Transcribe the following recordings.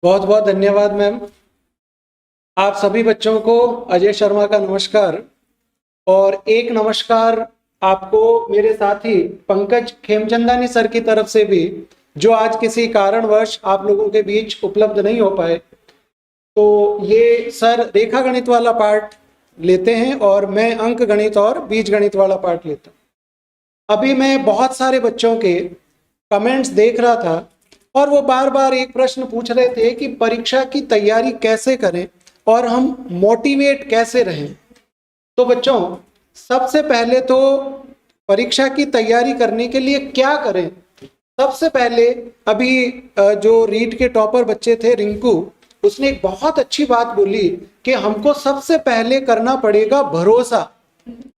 बहुत बहुत धन्यवाद मैम। आप सभी बच्चों को अजय शर्मा का नमस्कार और एक नमस्कार आपको मेरे साथी पंकज खेमचंदानी सर की तरफ से भी, जो आज किसी कारणवश आप लोगों के बीच उपलब्ध नहीं हो पाए। तो ये सर रेखा गणित वाला पार्ट लेते हैं और मैं अंक गणित और बीज गणित वाला पार्ट लेता हूँ। अभी मैं बहुत सारे बच्चों के कमेंट्स देख रहा था और वो बार बार एक प्रश्न पूछ रहे थे कि परीक्षा की तैयारी कैसे करें और हम मोटिवेट कैसे रहें। तो बच्चों, सबसे पहले तो परीक्षा की तैयारी करने के लिए क्या करें। सबसे पहले अभी जो रीट के टॉपर बच्चे थे रिंकू, उसने एक बहुत अच्छी बात बोली कि हमको सबसे पहले करना पड़ेगा भरोसा।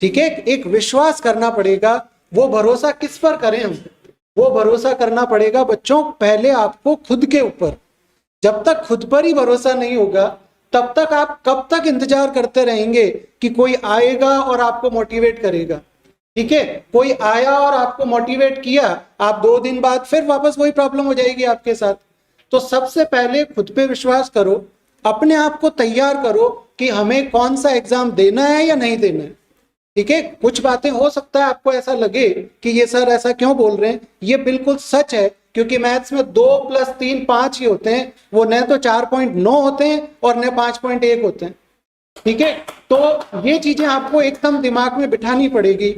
ठीक है, एक विश्वास करना पड़ेगा। वो भरोसा किस पर करें हम? वो भरोसा करना पड़ेगा बच्चों पहले आपको खुद के ऊपर। जब तक खुद पर ही भरोसा नहीं होगा तब तक आप कब तक इंतजार करते रहेंगे कि कोई आएगा और आपको मोटिवेट करेगा। ठीक है, कोई आया और आपको मोटिवेट किया, आप 2 दिन बाद फिर वापस वही प्रॉब्लम हो जाएगी आपके साथ। तो सबसे पहले खुद पे विश्वास करो, अपने आप को तैयार करो कि हमें कौन सा एग्जाम देना है या नहीं देना है। ठीक है, कुछ बातें हो सकता है आपको ऐसा लगे कि ये सर ऐसा क्यों बोल रहे हैं, ये बिल्कुल सच है, क्योंकि मैथ्स में 2 + 3 5 ही होते हैं। वो न तो 4.9 होते हैं और न 5.1 होते हैं। ठीक है, तो ये चीजें आपको एकदम दिमाग में बिठानी पड़ेगी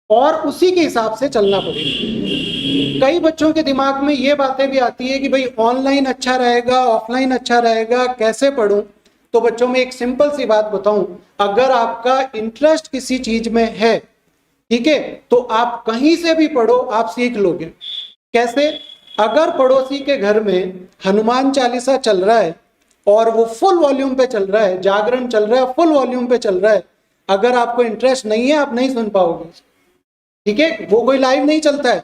और उसी के हिसाब से चलना पड़ेगा। कई बच्चों के दिमाग में ये बातें भी आती है कि भाई ऑनलाइन अच्छा रहेगा, ऑफलाइन अच्छा रहेगा, कैसे पढूं। तो बच्चों में एक सिंपल सी बात बताऊं, अगर आपका इंटरेस्ट किसी चीज में है, ठीक है, तो आप कहीं से भी पढ़ो, आप सीख लोगे। कैसे? अगर पड़ोसी के घर में हनुमान चालीसा चल रहा है और वो फुल वॉल्यूम पे चल रहा है, जागरण चल रहा है, फुल वॉल्यूम पे चल रहा है, अगर आपको इंटरेस्ट नहीं है आप नहीं सुन पाओगे। ठीक है, वो कोई लाइव नहीं चलता है।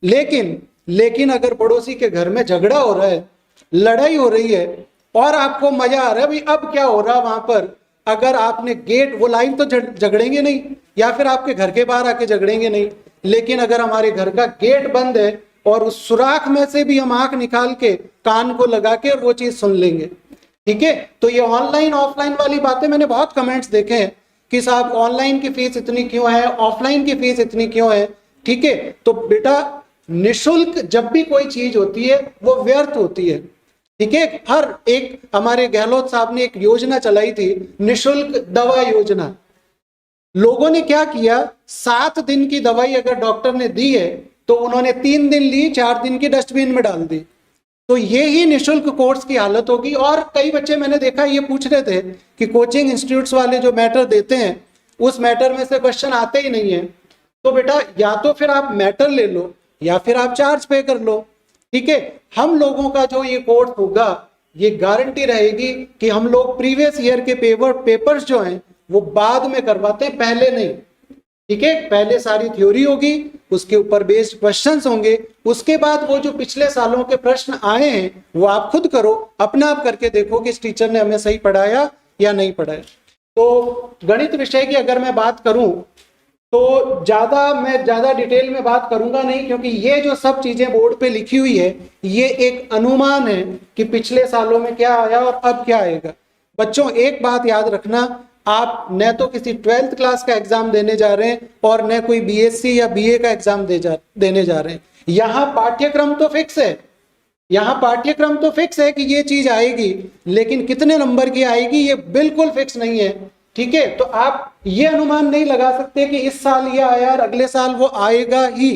लेकिन अगर पड़ोसी के घर में झगड़ा हो रहा है, लड़ाई हो रही है और आपको मजा आ रहा है भाई अब क्या हो रहा है वहां पर, अगर आपने गेट, वो लाइव तो झगड़ेंगे नहीं, या फिर आपके घर के बाहर आके झगड़ेंगे नहीं, लेकिन अगर हमारे घर का गेट बंद है और उस सुराख में से भी हम आंख निकाल के कान को लगा के और वो चीज सुन लेंगे। ठीक है, तो ये ऑनलाइन ऑफलाइन वाली बातें मैंने बहुत कमेंट्स देखे हैं कि साहब ऑनलाइन की फीस इतनी क्यों है, ऑफलाइन की फीस इतनी क्यों है। ठीक है, तो बेटा निशुल्क जब भी कोई चीज होती है वो व्यर्थ होती है। ठीक है, हर एक, हमारे गहलोत साहब ने एक योजना चलाई थी, निशुल्क दवा योजना। लोगों ने क्या किया, 7 दिन की दवाई अगर डॉक्टर ने दी है तो उन्होंने 3 दिन ली, 4 दिन की डस्टबिन में डाल दी। तो ये ही निशुल्क कोर्स की हालत होगी। और कई बच्चे मैंने देखा ये पूछ रहे थे कि कोचिंग इंस्टीट्यूट्स वाले जो मैटर देते हैं उस मैटर में से क्वेश्चन आते ही नहीं है। तो बेटा या तो फिर आप मैटर ले लो या फिर आप चार्ज पे कर लो। ठीक है, हम लोगों का जो ये कोर्स होगा, ये गारंटी रहेगी कि हम लोग प्रीवियस ईयर के पेपर्स जो हैं वो बाद में करवाते हैं, पहले नहीं। ठीक है, पहले सारी थ्योरी होगी, उसके ऊपर बेस्ड क्वेश्चंस होंगे, उसके बाद वो जो पिछले सालों के प्रश्न आए हैं वो आप खुद करो, अपना आप करके देखो कि इस टीचर ने हमें सही पढ़ाया या नहीं पढ़ाया। तो गणित विषय की अगर मैं बात करूं तो मैं ज्यादा डिटेल में बात करूंगा नहीं, क्योंकि ये जो सब चीजें बोर्ड पे लिखी हुई है ये एक अनुमान है कि पिछले सालों में क्या आया और अब क्या आएगा। बच्चों एक बात याद रखना, आप न तो किसी 12th क्लास का एग्जाम देने जा रहे हैं और न कोई बीएससी या बीए का एग्जाम देने जा रहे हैं। यहाँ पाठ्यक्रम तो फिक्स है, यहाँ पाठ्यक्रम तो फिक्स है कि ये चीज आएगी, लेकिन कितने नंबर की आएगी ये बिल्कुल फिक्स नहीं है। ठीक है, तो आप ये अनुमान नहीं लगा सकते कि इस साल ये आया और अगले साल वो आएगा ही।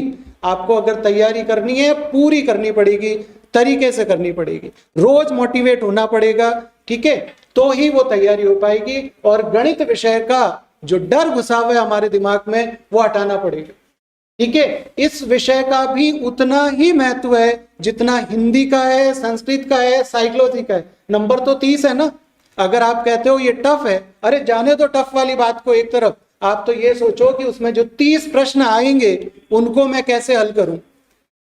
आपको अगर तैयारी करनी है पूरी करनी पड़ेगी, तरीके से करनी पड़ेगी, रोज मोटिवेट होना पड़ेगा। ठीक है, तो ही वो तैयारी हो पाएगी। और गणित विषय का जो डर घुसा हुआ है हमारे दिमाग में वो हटाना पड़ेगा। ठीक है, इस विषय का भी उतना ही महत्व है जितना हिंदी का है, संस्कृत का है, साइकोलॉजी का है। नंबर तो 30 है ना। अगर आप कहते हो ये टफ है, अरे जाने दो टफ वाली बात को एक तरफ, आप तो ये सोचो कि उसमें जो 30 प्रश्न आएंगे उनको मैं कैसे हल करूं।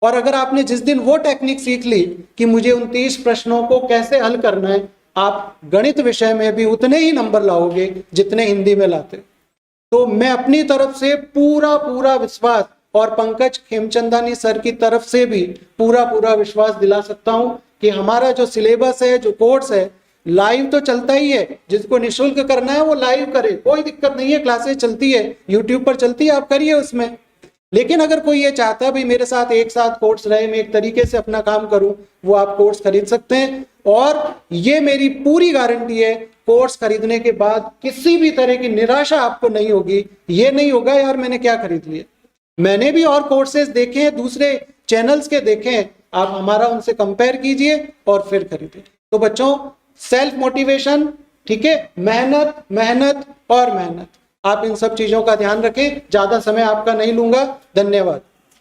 और अगर आपने जिस दिन वो टेक्निक सीख ली कि मुझे उन 30 प्रश्नों को कैसे हल करना है, आप गणित विषय में भी उतने ही नंबर लाओगे जितने हिंदी में लाते। तो मैं अपनी तरफ से पूरा विश्वास और पंकज खेमचंदानी सर की तरफ से भी पूरा विश्वास दिला सकता हूं कि हमारा जो सिलेबस है, जो कोर्स है, लाइव तो चलता ही है। जिसको निशुल्क करना है वो लाइव करे, कोई दिक्कत नहीं है, क्लासेस चलती है, यूट्यूब पर चलती है, आप करिए उसमें। लेकिन अगर कोई ये चाहता भी मेरे साथ एक साथ कोर्स रहे, मैं एक तरीके से अपना काम करूं, वो आप कोर्स खरीद सकते हैं। और ये मेरी पूरी गारंटी है, कोर्स खरीदने के बाद किसी भी तरह की निराशा आपको नहीं होगी। ये नहीं होगा यार मैंने क्या खरीद लिया। मैंने भी और कोर्सेज देखे हैं, दूसरे चैनल्स के देखे हैं, आप हमारा उनसे कंपेयर कीजिए और फिर खरीदें। तो बच्चों, सेल्फ मोटिवेशन, ठीक है, मेहनत मेहनत और मेहनत, आप इन सब चीजों का ध्यान रखें। ज्यादा समय आपका नहीं लूंगा, धन्यवाद।